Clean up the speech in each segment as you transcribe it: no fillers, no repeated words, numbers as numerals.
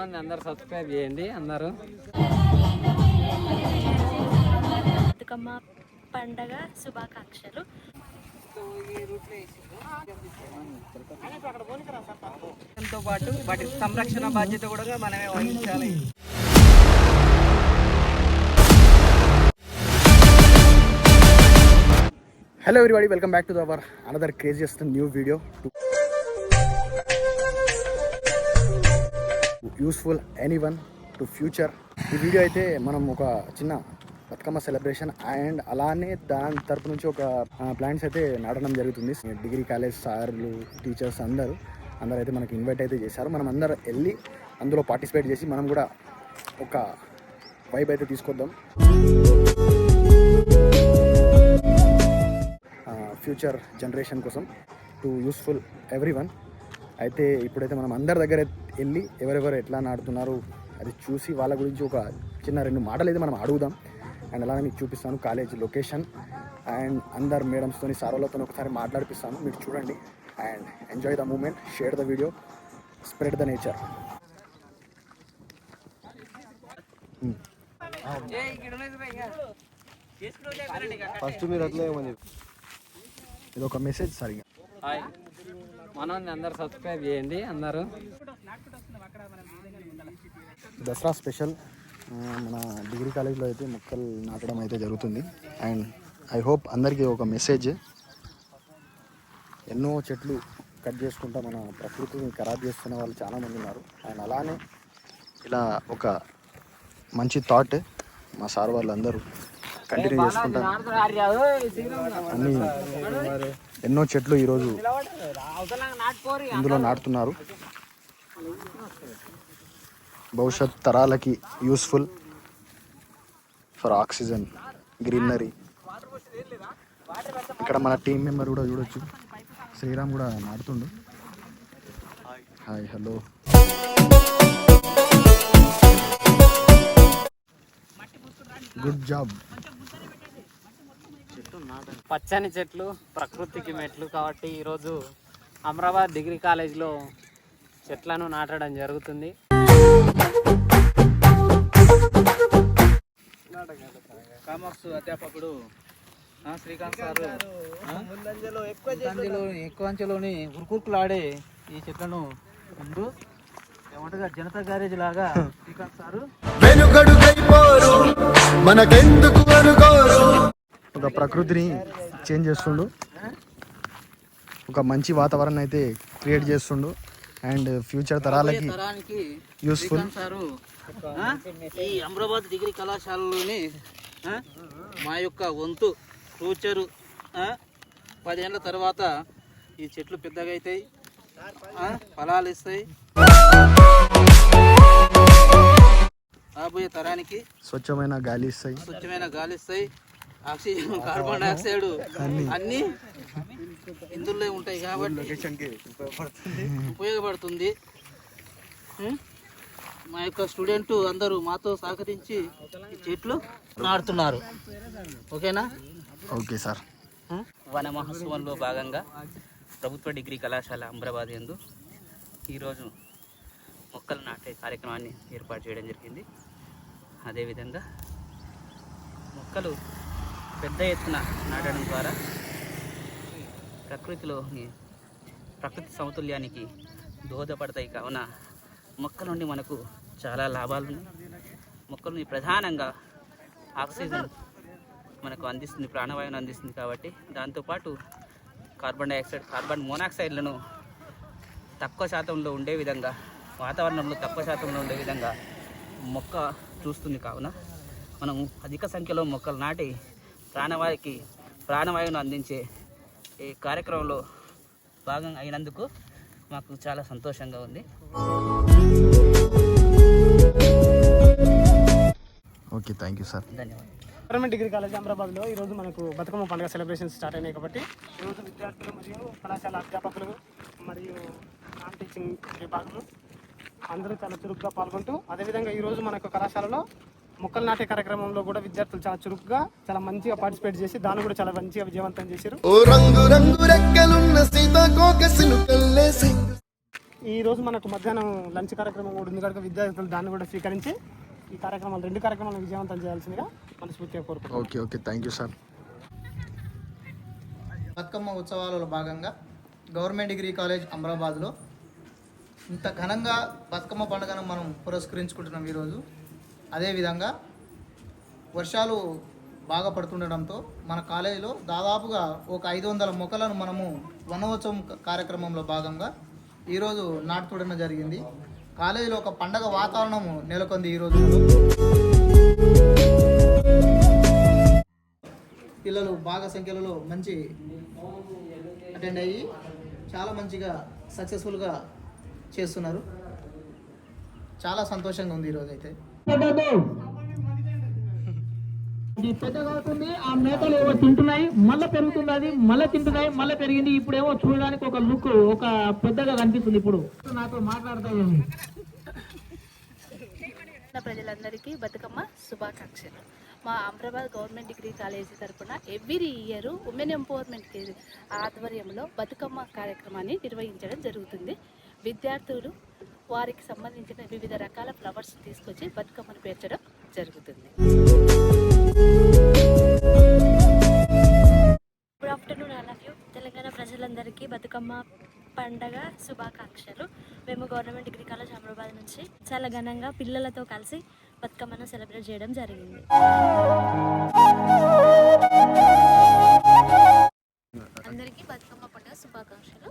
మనల్ని అందరూ సబ్స్క్రైబ్ చేయండి అందరూ. బతుకమ్మ పండగ శుభాకాంక్షలు. తో పాటు వాటి సంరక్షణ బాధ్యత కూడా మనమే వహించాలి. Hello everybody, welcome back to our another craziest new video. Useful anyone to future. ఈ వీడియో అయితే మనం ఒక చిన్న బతుకమ్మ సెలబ్రేషన్ అండ్ అలానే దాని తరపు నుంచి ఒక ప్లాంట్స్ అయితే నాటడం జరుగుతుంది. డిగ్రీ కాలేజ్ సార్లు టీచర్స్ అందరూ అయితే మనకి ఇన్వైట్ అయితే చేశారు. మనం అందరూ వెళ్ళి అందులో పార్టిసిపేట్ చేసి మనం కూడా ఒక వైబ్ అయితే తీసుకొద్దాం ఫ్యూచర్ జనరేషన్ కోసం, టు యూస్ఫుల్ ఎవ్రీవన్. అయితే ఇప్పుడైతే మనం అందరి దగ్గర వెళ్ళి ఎవరెవరు ఎట్లా నాడుతున్నారు అది చూసి వాళ్ళ గురించి ఒక చిన్న 2 మాటలు అయితే మనం అడుగుదాం. అండ్ అలానే మీకు చూపిస్తాను కాలేజ్ లొకేషన్ అండ్ అందరు మేడమ్స్తో సారోలతో ఒకసారి మాట్లాడిపిస్తాను. మీరు చూడండి and enjoy the moment, share the video, spread the nature. First మీరు అట్లా ఏమని ఇది ఒక మెసేజ్ సరిగా. హాయ్, మనల్ని అందరూ సబ్స్క్రైబ్ చేయండి అందరూ. దసరా స్పెషల్ మన డిగ్రీ కాలేజ్లో అయితే మొక్కలు నాటడం అయితే జరుగుతుంది. అండ్ ఐ హోప్ అందరికీ ఒక మెసేజ్, ఎన్నో చెట్లు కట్ చేసుకుంటా మన ప్రకృతిని ఖరాబ్ చేస్తున్న వాళ్ళు చాలామంది ఉన్నారు. అండ్ అలానే ఇలా ఒక మంచి థాట్ మా సార్ వాళ్ళందరూ కంటిన్యూ చేసుకుంటారు. అన్ని ఎన్నో చెట్లు ఈరోజు ఇందులో నాటుతున్నారు. భవిష్యత్ తరాలకి యూస్ఫుల్ ఫర్ ఆక్సిజన్, గ్రీనరీ. ఇక్కడ మన టీం మెంబర్ కూడా చూడొచ్చు, శ్రీరామ్ కూడా నాటుతుండు. Hi, hello. Good job. పచ్చని చెట్లు ప్రకృతికి మెట్లు కాబట్టి ఈరోజు అమరాబాద్ డిగ్రీ కాలేజ్లో చెట్లను నాటడం జరుగుతుంది. కామర్స్ అధ్యాపకుడు శ్రీకాంత్ సారు ఎక్కువ అంచెలోని ఉరుకురుకులాడే ఈ చెట్లను ముందు ఏమంటగా జనతా గ్యారేజ్ లాగా శ్రీకాంత్ సారు ఒక ప్రకృతిని చేంజ్ చేస్తుండు, ఒక మంచి వాతావరణం అయితే క్రియేట్ చేస్తుండు అండ్ ఫ్యూచర్ తరాలకి యూస్ఫుల్. ఈ అమరాబాద్ డిగ్రీ కళాశాలలోని మా యొక్క వంతు ఫ్యూచరు 10 ఏళ్ళ తర్వాత ఈ చెట్లు పెద్దగా అవుతాయి, ఫలాలు ఇస్తాయి. రాబోయే తరానికి స్వచ్ఛమైన గాలి ఇస్తాయి, ఆక్సిజన్, కార్బన్ డైఆక్సైడ్ అన్నీ ఇందులో ఉంటాయి కాబట్టి ఉపయోగపడుతుంది. మా యొక్క స్టూడెంట్ అందరూ మాతో సహకరించి చెట్లు నాటుతున్నారు. ఓకేనా? Okay sir. వన మహోత్సవంలో భాగంగా ప్రభుత్వ డిగ్రీ కళాశాల అమరాబాద్ యందు ఈరోజు మొక్కలు నాటే కార్యక్రమాన్ని ఏర్పాటు చేయడం జరిగింది. అదేవిధంగా మొక్కలు పెద్ద ఎత్తున నాటడం ద్వారా ప్రకృతి సమతుల్యానికి దోహదపడతాయి. కావున మొక్కల నుండి మనకు చాలా లాభాలు ఉన్నాయి. మొక్కలని ప్రధానంగా ఆక్సిజన్ మనకు అందిస్తుంది, ప్రాణవాయువును అందిస్తుంది. కాబట్టి దాంతోపాటు కార్బన్ డైఆక్సైడ్, కార్బన్ మోనాక్సైడ్లను తక్కువ శాతంలో ఉండే విధంగా, వాతావరణంలో తక్కువ శాతంలో ఉండే విధంగా మొక్క చూస్తుంది. కావున మనం అధిక సంఖ్యలో మొక్కలు నాటి ప్రాణవాయువును అందించే ఈ కార్యక్రమంలో భాగం అయినందుకు మాకు చాలా సంతోషంగా ఉంది. Okay, thank you sir. ధన్యవాదాలు. గవర్నమెంట్ డిగ్రీ కాలేజ్ అమరాబాద్లో ఈరోజు మనకు బతుకమ్మ పండుగ సెలబ్రేషన్ స్టార్ట్ అయినాయి. కాబట్టి ఈరోజు విద్యార్థులు మరియు కళాశాల అధ్యాపకులు మరియు నాన్ టీచింగ్ విభాగము అందరూ చాలా చురుగ్గా పాల్గొంటూ, అదేవిధంగా ఈరోజు మనకు కళాశాలలో మొక్కలు నాటే కార్యక్రమంలో కూడా విద్యార్థులు చాలా చురుగ్గా, చాలా మంచిగా పార్టిసిపేట్ చేసి దాన్ని కూడా చాలా మంచిగా విజయవంతం చేశారు. ఈ రోజు మనకు మధ్యాహ్నం లంచ్ కార్యక్రమం కూడా ఉంది కనుక విద్యార్థులు దాన్ని కూడా స్వీకరించి ఈ కార్యక్రమాలు 2 కార్యక్రమాలను విజయవంతం చేయాల్సిందిగా మనస్ఫూర్తిగా కోరుకుంటున్నాం. Okay thank you sir. Bathukamma ఉత్సవాలలో భాగంగా గవర్నమెంట్ డిగ్రీ కాలేజ్ అమరాబాద్లో ఇంత ఘనంగా బతుకమ్మ పండుగను మనం పురస్కరించుకుంటున్నాం ఈరోజు. అదేవిధంగా వర్షాలు బాగా పడుతుండడంతో మన కాలేజీలో దాదాపుగా ఒక 500 మొక్కలను మనము వనోత్సవం కార్యక్రమంలో భాగంగా ఈరోజు నాటుతూడడం జరిగింది. కాలేజీలో ఒక పండగ వాతావరణం నెలకొంది. ఈరోజు పిల్లలు బాగా సంఖ్యలో మంచి అటెండ్ అయ్యి చాలా మంచిగా సక్సెస్ఫుల్గా చేస్తున్నారు. చాలా సంతోషంగా ఉంది ఈరోజు అయితే. పెద్దగా అవుతుంది, ఆ మేకలు ఏవో తింటున్నాయి, మళ్ళీ పెరుగుతుంది, మళ్ళీ తింటున్నాయి, మళ్ళీ పెరిగింది. ఇప్పుడేమో చూడడానికి ఒక లుక్ ఒక పెద్దగా కనిపిస్తుంది. ఇప్పుడు నాతో మాట్లాడతాయి. ప్రజలందరికీ బతుకమ్మ శుభాకాంక్షలు. మా అమరాబాద్ గవర్నమెంట్ డిగ్రీ కాలేజీ తరఫున ఎవ్రీ ఇయర్ ఉమెన్ ఎంపవర్మెంట్ ఆధ్వర్యంలో బతుకమ్మ కార్యక్రమాన్ని నిర్వహించడం జరుగుతుంది. విద్యార్థులు వారికి సంబంధించిన వివిధ రకాల ఫ్లవర్స్ తీసుకొచ్చి బతుకమ్మను పేర్చడం జరుగుతుంది. Good afternoon all of you. Telangana ప్రజలందరికీ బతుకమ్మ పండగ శుభాకాంక్షలు. మేము గవర్నమెంట్ డిగ్రీ కాలేజ్ అమరాబాద్ నుంచి చాలా ఘనంగా పిల్లలతో కలిసి బతుకమ్మను సెలబ్రేట్ చేయడం జరిగింది. అందరికీ బతుకమ్మ పండుగ శుభాకాంక్షలు.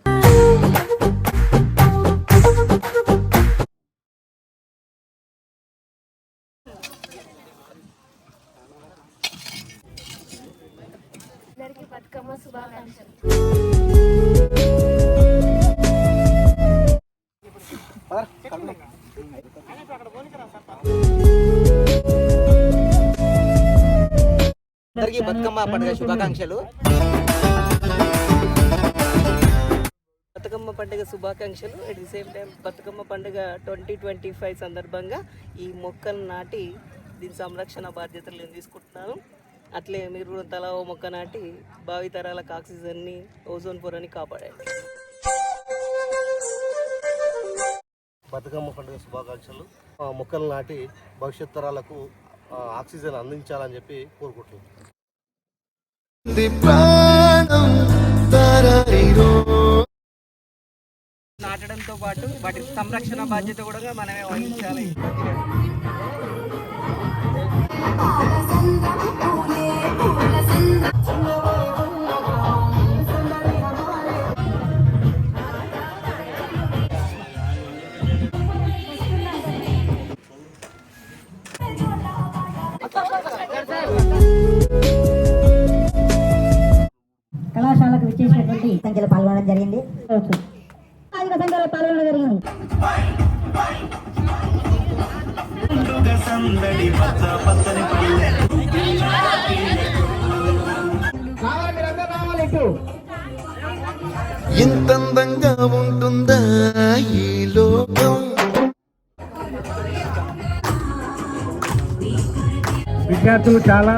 అందరికీ బతుకమ్మ శుభాకాంక్షలు. అందరికీ బతుకమ్మ పండుగ శుభాకాంక్షలు. బతుకమ్మ పండుగ శుభాకాంక్షలు. At the same time Bathukamma పండుగ 2025 సందర్భంగా ఈ మొక్కలు నాటి దీని సంరక్షణ బాధ్యతలు నేను తీసుకుంటున్నాను. అట్లే మీరు తలా ఓ మొక్క నాటి భావితరాలకు ఆక్సిజన్ని, ఓజోన్ పొరని కాపాడండి. బతుకమ్మ పండుగ శుభాకాంక్షలు. మొక్కలు నాటి భవిష్యత్ తరాలకు ఆక్సిజన్ అందించాలని చెప్పి కోరుకుంటున్నాను. నాటడంతో పాటు వాటి సంరక్షణ బాధ్యత కూడా మనమే వహించాలి. కళాశాలకు విచ్చేసినటువంటి సంఖ్యలో పాల్గొనడం జరిగింది. అధిక సంఖ్యలో పాల్గొనడం జరిగింది. ఇంత అందంగా ఉంటుందా ఈ లోకం. విద్యార్థులు చాలా